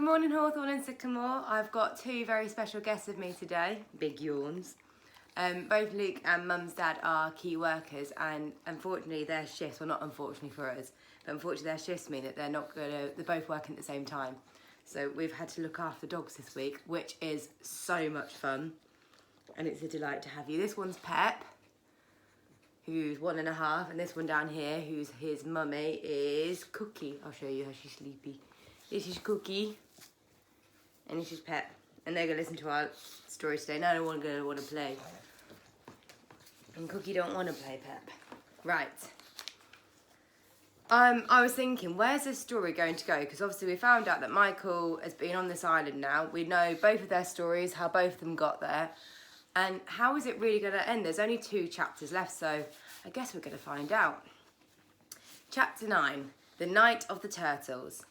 Good morning, Hawthorne and Sycamore. I've got two very special guests with me today. Big yawns. Both Luke and Mum's dad are key workers, and unfortunately their shifts, well not unfortunately for us, but unfortunately their shifts mean that they're both working at the same time. So we've had to look after the dogs this week, which is so much fun. And it's a delight to have you. This one's Pep, who's 1.5, and this one down here, who's his mummy, is Cookie. I'll show you how she's sleepy. This is Cookie, and this is Pep, and they're going to listen to our story today. Now no one's going to want to play, and Cookie don't want to play Pep. Right. I was thinking, where's this story going to go? Because obviously we found out that Michael has been on this island now. We know both of their stories, how both of them got there, and how is it really going to end? There's only 2 chapters left, so I guess we're going to find out. Chapter 9, The Night of the Turtles.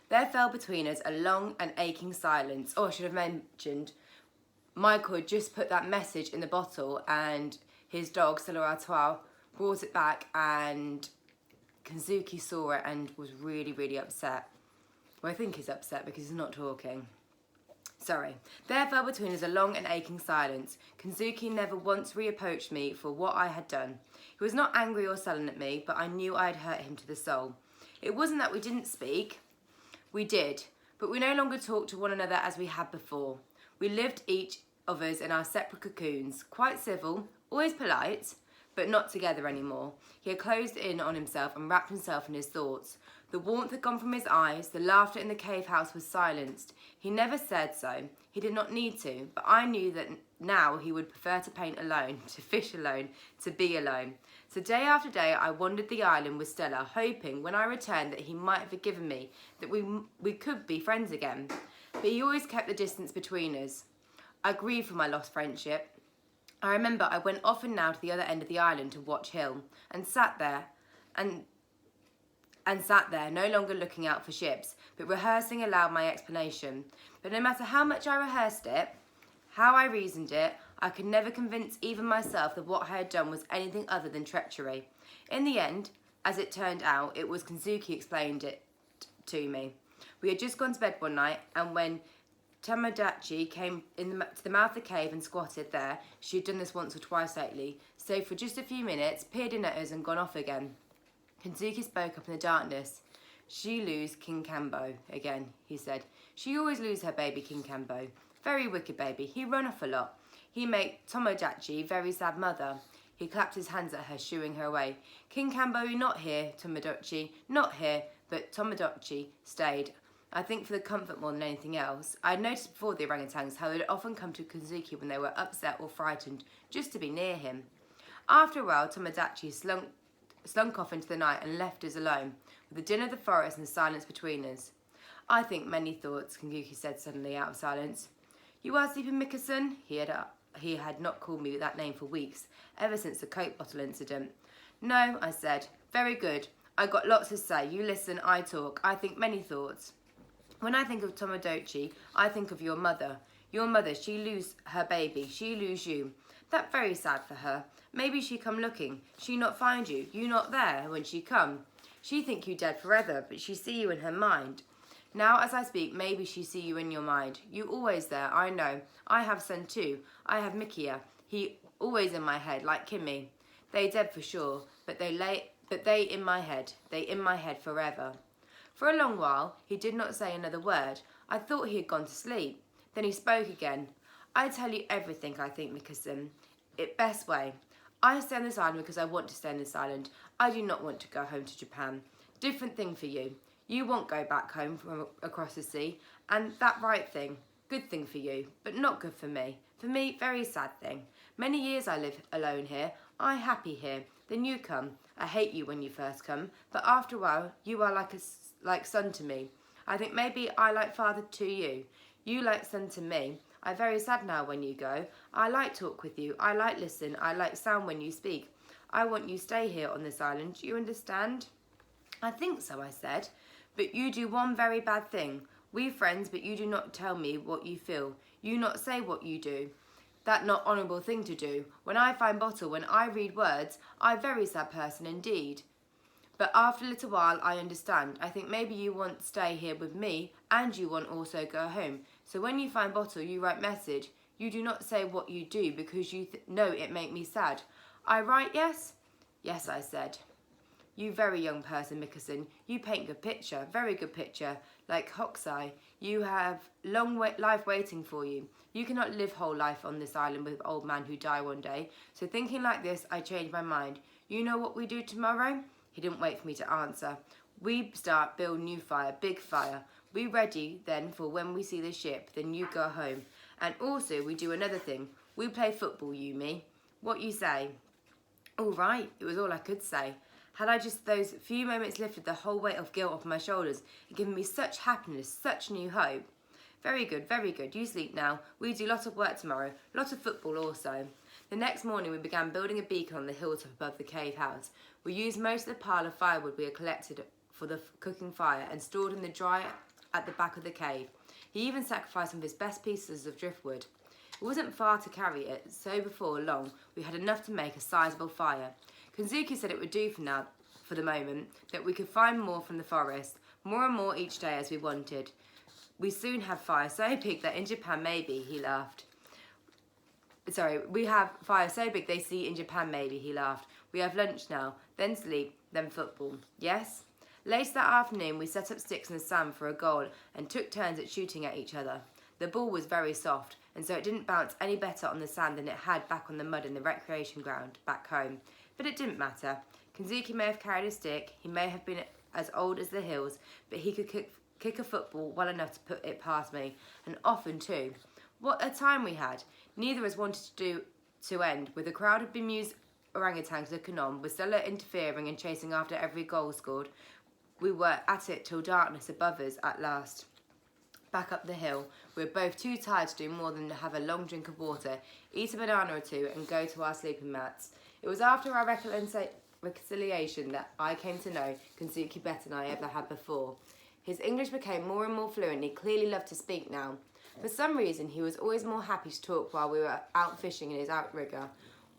There fell between us a long and aching silence. Oh, I should have mentioned, Michael had just put that message in the bottle and his dog, Artois, brought it back, and Kensuke saw it and was really, really upset. Well, I think he's upset because he's not talking. Sorry. There fell between us a long and aching silence. Kensuke never once reproached me for what I had done. He was not angry or sullen at me, but I knew I had hurt him to the soul. It wasn't that we didn't speak. We did, but we no longer talked to one another as we had before. We lived each of us in our separate cocoons, quite civil, always polite, but not together anymore. He had closed in on himself and wrapped himself in his thoughts. The warmth had gone from his eyes, the laughter in the cave house was silenced. He never said so. He did not need to, but I knew that now he would prefer to paint alone, to fish alone, to be alone. So day after day I wandered the island with Stella, hoping when I returned that he might have forgiven me, that we could be friends again. But he always kept the distance between us. I grieved for my lost friendship. I remember I went often now to the other end of the island to watch Hill, and sat there, no longer looking out for ships, but rehearsing aloud my explanation. But no matter how much I rehearsed it, how I reasoned it, I could never convince even myself that what I had done was anything other than treachery. In the end, as it turned out, it was Kensuke explained it to me. We had just gone to bed one night, and when Tomodachi came to the mouth of the cave and squatted there, she had done this once or twice lately, stayed for just a few minutes, peered in at us and gone off again. Kensuke spoke up in the darkness. She lose King Kambo again, he said. She always lose her baby King Kambo. Very wicked baby. He run off a lot. He make Tomodachi very sad mother. He clapped his hands at her, shooing her away. King Kambo not here, Tomodachi, not here, but Tomodachi stayed. I think for the comfort more than anything else. I had noticed before the orangutans how they'd often come to Kensuke when they were upset or frightened, just to be near him. After a while, Tomodachi slunk off into the night and left us alone, with the din of the forest and the silence between us. I think many thoughts, Kensuke said suddenly out of silence. You are sleeping, Mikkelsen? He had not called me that name for weeks, ever since the Coke bottle incident. No, I said. Very good. I got lots to say. You listen, I talk. I think many thoughts. When I think of Tomodachi, I think of your mother. Your mother, she lose her baby. She lose you. That very sad for her. Maybe she come looking. She not find you. You not there when she come. She think you dead forever, but she see you in her mind. Now as I speak, maybe she see you in your mind. You always there, I know. I have son too. I have Mikia. He always in my head, like Kimmy. They dead for sure, but they in my head. They in my head forever. For a long while, he did not say another word. I thought he had gone to sleep. Then he spoke again. I tell you everything, I think, Mikkelsen. It best way. I stay on this island because I want to stay on this island. I do not want to go home to Japan. Different thing for you. You won't go back home from across the sea, and that right thing. Good thing for you, but not good for me. For me, very sad thing. Many years I live alone here. I happy here. Then you come. I hate you when you first come, but after a while, you are like son to me. I think maybe I like father to you. You like son to me. I very sad now when you go. I like talk with you. I like listen. I like sound when you speak. I want you stay here on this island. You understand? I think so, I said. But you do one very bad thing. We friends, but you do not tell me what you feel. You not say what you do. That not honourable thing to do. When I find bottle, when I read words, I very sad person indeed. But after a little while, I understand. I think maybe you want to stay here with me and you want also go home. So when you find bottle, you write message. You do not say what you do because you know it make me sad. I write yes? Yes, I said. You very young person, Mickelson. You paint good picture, very good picture. Like Hokusai, you have long life waiting for you. You cannot live whole life on this island with old man who die one day. So thinking like this, I changed my mind. You know what we do tomorrow? He didn't wait for me to answer. We start build new fire, big fire. We ready then for when we see the ship, then you go home. And also we do another thing. We play football, you, me. What you say? All right, it was all I could say. Had I just those few moments lifted the whole weight of guilt off my shoulders and given me such happiness, such new hope. Very good, very good. You sleep now. We do lot of work tomorrow, lot of football also. The next morning we began building a beacon on the hilltop above the cave house. We used most of the pile of firewood we had collected for the cooking fire and stored in the dry at the back of the cave. He even sacrificed some of his best pieces of driftwood. It wasn't far to carry it, so before long we had enough to make a sizable fire. Kensuke said it would do for the moment, that we could find more from the forest, more and more each day as we wanted. We soon have fire so big that in Japan maybe, he laughed. We have fire so big they see in Japan maybe, he laughed. We have lunch now, then sleep, then football. Yes? Later that afternoon we set up sticks in the sand for a goal and took turns at shooting at each other. The ball was very soft, and so it didn't bounce any better on the sand than it had back on the mud in the recreation ground back home. But it didn't matter. Kensuke may have carried a stick, he may have been as old as the hills, but he could kick a football well enough to put it past me, and often too. What a time we had! Neither of us wanted to end, with a crowd of bemused orangutans looking on, with Stella interfering and chasing after every goal scored. We were at it till darkness above us at last. Back up the hill, we were both too tired to do more than have a long drink of water, eat a banana or two, and go to our sleeping mats. It was after our reconciliation that I came to know Kensuke better than I ever had before. His English became more and more fluent and he clearly loved to speak now. For some reason, he was always more happy to talk while we were out fishing in his outrigger.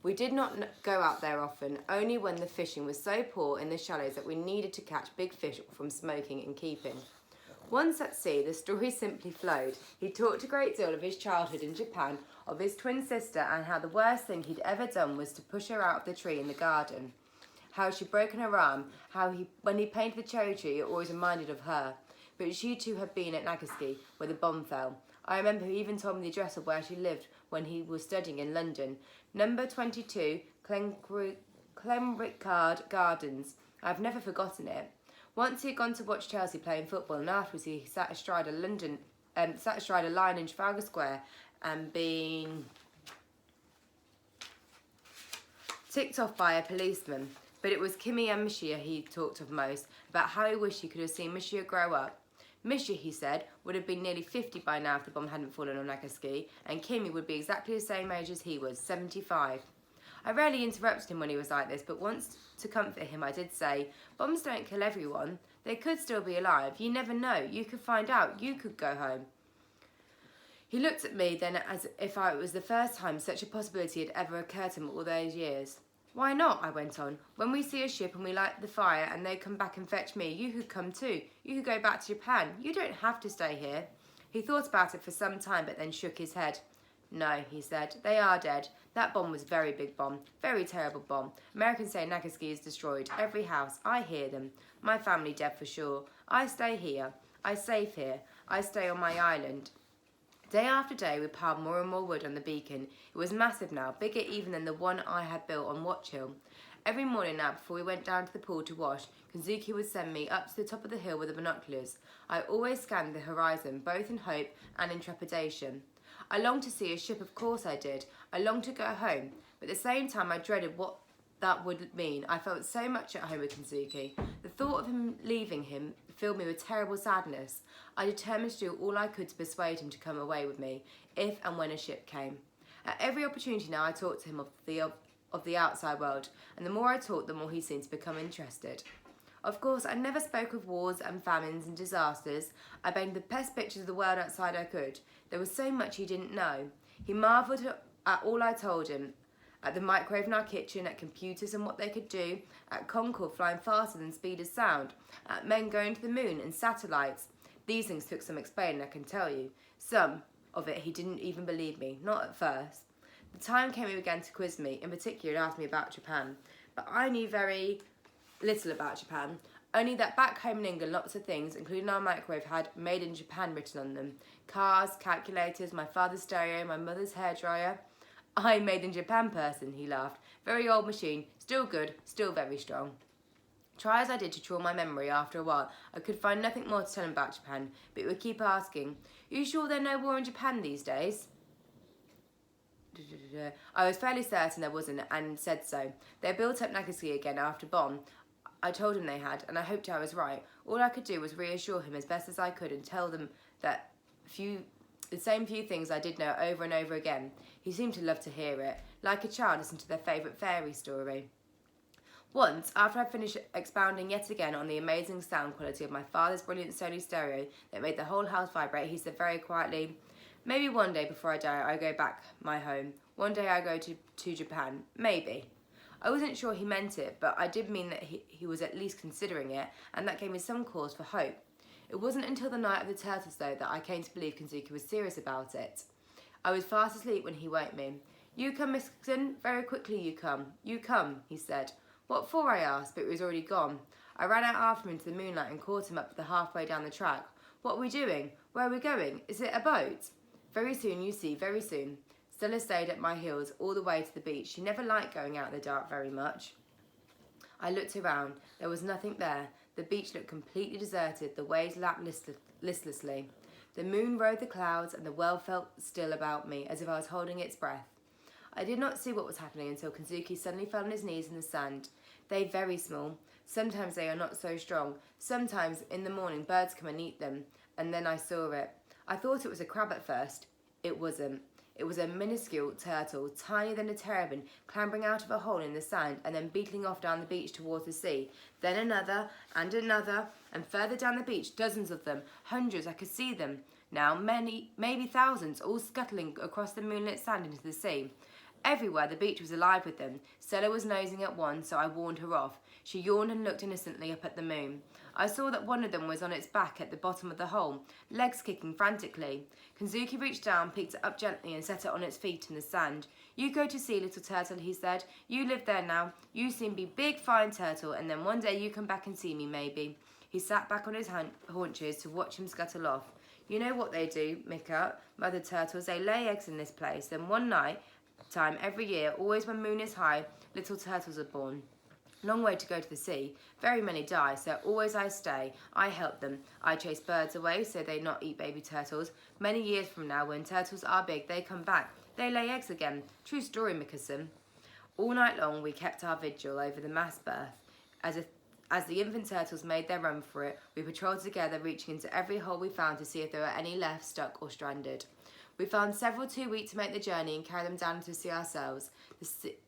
We did not go out there often, only when the fishing was so poor in the shallows that we needed to catch big fish from smoking and keeping. Once at sea, the story simply flowed. He talked a great deal of his childhood in Japan, of his twin sister, and how the worst thing he'd ever done was to push her out of the tree in the garden. How she'd broken her arm, how when he painted the cherry tree, it always reminded of her. But she too had been at Nagasaki, where the bomb fell. I remember he even told me the address of where she lived when he was studying in London. Number 22, Clemricard Gardens. I've never forgotten it. Once he had gone to watch Chelsea playing football, and afterwards he sat astride a line in Trafalgar Square and been ticked off by a policeman. But it was Kimi and Monsieur he talked of most, about how he wished he could have seen Monsieur grow up. Monsieur, he said, would have been nearly 50 by now if the bomb hadn't fallen on Nagasaki, and Kimi would be exactly the same age as he was, 75. I rarely interrupted him when he was like this, but once to comfort him I did say, bombs don't kill everyone. They could still be alive. You never know. You could find out. You could go home. He looked at me then as if it was the first time such a possibility had ever occurred to him all those years. Why not, I went on. When we see a ship and we light the fire and they come back and fetch me, you could come too. You could go back to Japan. You don't have to stay here. He thought about it for some time but then shook his head. No, he said, they are dead. That bomb was a very big bomb, very terrible bomb. Americans say Nagasaki is destroyed. Every house, I hear them. My family dead for sure. I stay here. I safe here. I stay on my island. Day after day, we piled more and more wood on the beacon. It was massive now, bigger even than the one I had built on Watch Hill. Every morning now, before we went down to the pool to wash, Kensuke would send me up to the top of the hill with the binoculars. I always scanned the horizon, both in hope and in trepidation. I longed to see a ship, of course I did. I longed to go home, but at the same time I dreaded what that would mean. I felt so much at home with Kensuke. The thought of him leaving him filled me with terrible sadness. I determined to do all I could to persuade him to come away with me, if and when a ship came. At every opportunity now I talked to him of the outside world, and the more I talked, the more he seemed to become interested. Of course, I never spoke of wars and famines and disasters. I painted the best pictures of the world outside I could. There was so much he didn't know. He marvelled at all I told him, at the microwave in our kitchen, at computers and what they could do, at Concorde flying faster than speed of sound, at men going to the moon and satellites. These things took some explaining, I can tell you. Some of it he didn't even believe me, not at first. The time came he began to quiz me, in particular he asked me about Japan. But I knew very little about Japan, only that back home in England lots of things, including our microwave, had "Made in Japan" written on them. Cars, calculators, my father's stereo, my mother's hairdryer. I'm made in Japan person, he laughed. Very old machine, still good, still very strong. Try as I did to draw my memory, after a while, I could find nothing more to tell him about Japan, but he would keep asking, "You sure there's no war in Japan these days?" I was fairly certain there wasn't, and said so. They built up Nagasaki again after bomb. I told him they had, and I hoped I was right. All I could do was reassure him as best as I could and tell them that the same few things I did know over and over again. He seemed to love to hear it, like a child listening to their favourite fairy story. Once, after I finished expounding yet again on the amazing sound quality of my father's brilliant Sony stereo that made the whole house vibrate, he said very quietly, "Maybe one day before I die I go back my home. One day I go to Japan. Maybe." I wasn't sure he meant it, but I did mean that he was at least considering it, and that gave me some cause for hope. It wasn't until the night of the turtles, though, that I came to believe Kensuke was serious about it. I was fast asleep when he woke me. "You come, Miss Dixon, very quickly you come. You come," he said. "What for?" I asked, but he was already gone. I ran out after him into the moonlight and caught him up the halfway down the track. "What are we doing? Where are we going? Is it a boat?" "Very soon, you see, very soon." Stella stayed at my heels all the way to the beach. She never liked going out in the dark very much. I looked around. There was nothing there. The beach looked completely deserted. The waves lapped listlessly. The moon rode the clouds, and the world felt still about me, as if I was holding its breath. I did not see what was happening until Kensuke suddenly fell on his knees in the sand. They very small. Sometimes they are not so strong. Sometimes in the morning birds come and eat them. And then I saw it. I thought it was a crab at first. It wasn't. It was a minuscule turtle, tinier than a terrapin, clambering out of a hole in the sand and then beetling off down the beach towards the sea. Then another, and further down the beach, dozens of them, hundreds, I could see them. Now, many, maybe thousands, all scuttling across the moonlit sand into the sea. Everywhere the beach was alive with them. Stella was nosing at one, so I warned her off. She yawned and looked innocently up at the moon. I saw that one of them was on its back at the bottom of the hole, legs kicking frantically. Kensuke reached down, picked it up gently and set it on its feet in the sand. "You go to sea, little turtle," he said. "You live there now. You soon be big, fine turtle, and then one day you come back and see me, maybe." He sat back on his haunches to watch him scuttle off. "You know what they do, Mika, mother turtles, they lay eggs in this place, then one night time every year, always when moon is high, little turtles are born. Long way to go to the sea. Very many die, so always I stay. I help them. I chase birds away so they not eat baby turtles. Many years from now, when turtles are big, they come back. They lay eggs again. True story, Mickerson." All night long we kept our vigil over the mass birth. As the infant turtles made their run for it, we patrolled together, reaching into every hole we found to see if there were any left stuck or stranded. We found several too weak to make the journey and carry them down to the sea ourselves.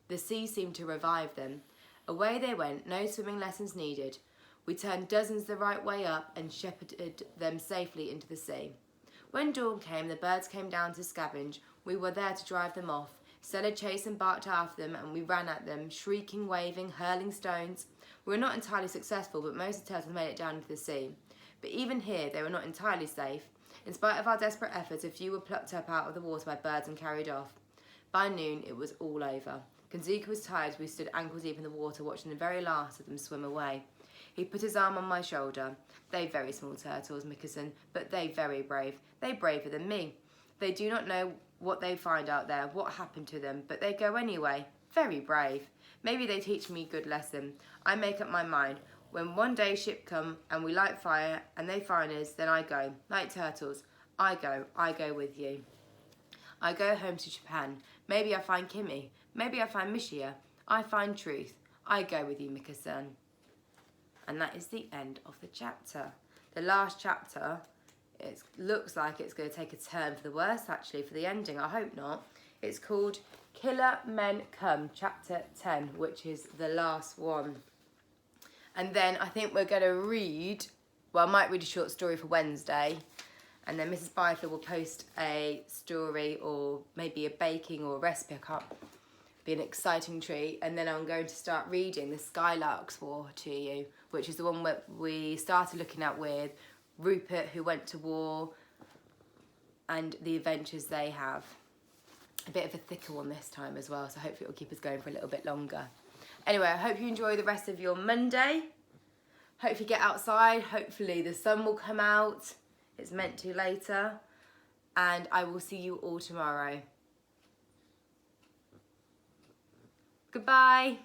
The sea seemed to revive them. Away they went, no swimming lessons needed. We turned dozens the right way up and shepherded them safely into the sea. When dawn came, the birds came down to scavenge. We were there to drive them off. Stella chased and barked after them, and we ran at them, shrieking, waving, hurling stones. We were not entirely successful, but most of the turtles made it down into the sea. But even here, they were not entirely safe. In spite of our desperate efforts, a few were plucked up out of the water by birds and carried off. By noon, it was all over. Kensuke was tired as we stood ankle deep in the water, watching the very last of them swim away. He put his arm on my shoulder. "They very small turtles, Mickerson, but they very brave. They braver than me. They do not know what they find out there, what happened to them, but they go anyway. Very brave. Maybe they teach me a good lesson. I make up my mind. When one day ship come and we light fire and they find us, then I go. Like turtles. I go with you. I go home to Japan. Maybe I find Kimi. Maybe I find Mishia. I find truth. I go with you, Mika-san." And that is the end of the chapter. The last chapter, it looks like it's going to take a turn for the worse, actually, for the ending. I hope not. It's called Killer Men Come, chapter 10, which is the last one. And then I think we're going to read, well, I might read a short story for Wednesday. And then Mrs. Byfield will post a story or maybe a baking or a recipe. I can't be an exciting treat. And then I'm going to start reading The Skylark's War to you, which is the one that we started looking at with Rupert, who went to war, and the adventures they have. A bit of a thicker one this time as well, so hopefully it'll keep us going for a little bit longer. Anyway, I hope you enjoy the rest of your Monday. Hope you get outside. Hopefully the sun will come out. It's meant to later. And I will see you all tomorrow. Goodbye.